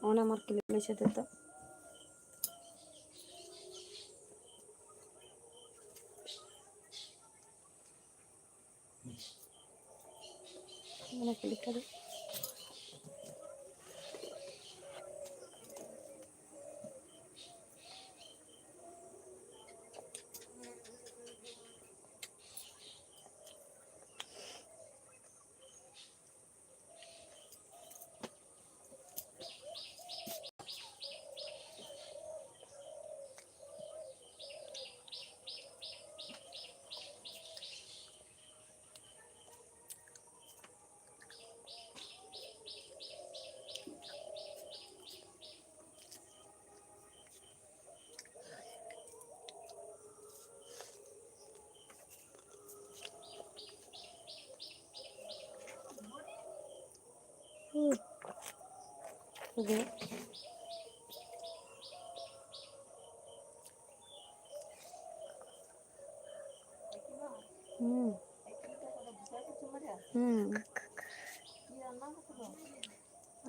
আমার ক্লিপের সাথে তো ক্লিক করে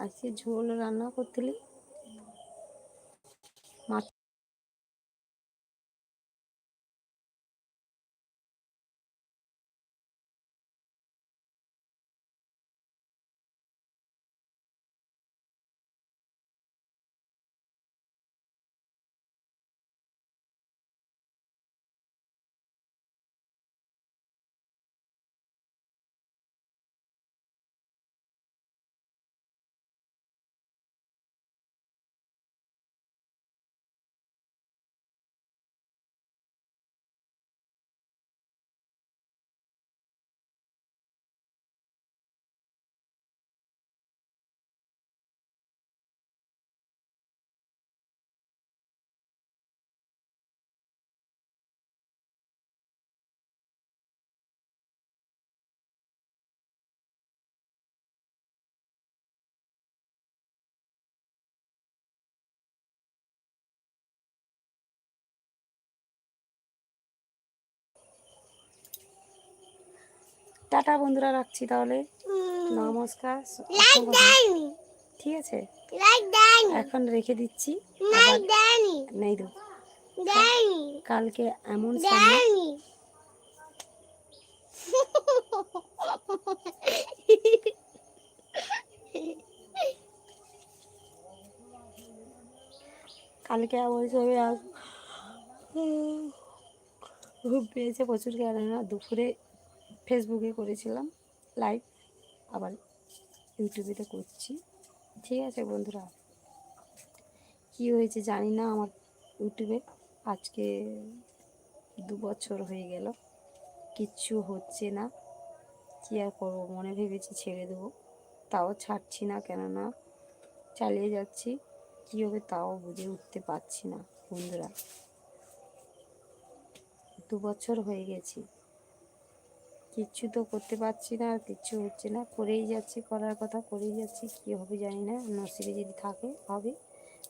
আজকে ঝোল রান্না করতেলি মাছ টাটা বন্ধুরা, রাখছি তাহলে। নমস্কার। ঠিক আছে, এখন রেখে দিচ্ছি। নেই তো কালকে এমন কালকে অবশ্যই ঘুম পেয়েছে প্রচুর, কেননা দুপুরে ফেসবুকে করেছিলাম লাইভ, আবার ইউটিউবেতে করছি। ঠিক আছে বন্ধুরা, কি হয়েছে জানি না আমার ইউটিউবে, আজকে 2 বছর হয়ে গেল, কিচ্ছু হচ্ছে না। কী আর করবো, মনে ভেবেছি ছেড়ে দেবো, তাও ছাড়ছি না, কেননা চালিয়ে যাচ্ছি। কী হবে তাও বুঝে উঠতে পারছি না বন্ধুরা। 2 বছর হয়ে গেছি, কিচ্ছু তো করতে পারছি না, আর কিচ্ছু হচ্ছে না, করেই যাচ্ছি, করার কথা করেই যাচ্ছি। কী হবে জানি না, নসিবে যদি থাকে হবে,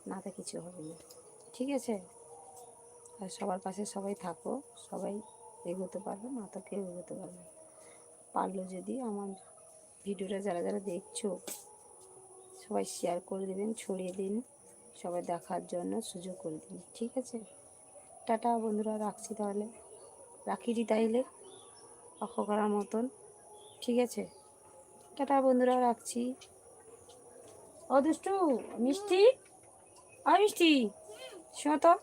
না তো কিছু হবে না। ঠিক আছে, আর সবার পাশে সবাই থাকো, সবাই এগোতে পারবে, না তো কেউ এগোতে পারবে। পারলো যদি আমার ভিডিওটা যারা যারা দেখছো সবাই শেয়ার করে দেবেন, ছড়িয়ে দিন, সবাই দেখার জন্য সুযোগ করে দিন। ঠিক আছে, টাটা বন্ধুরা, রাখছি তাহলে, রাখিটি তাইলে অক্ষ করার মতন। ঠিক আছে, টাটা বন্ধুরা, রাখছি। ও দুষ্টু মিষ্টি, মিষ্টি শোনো তো।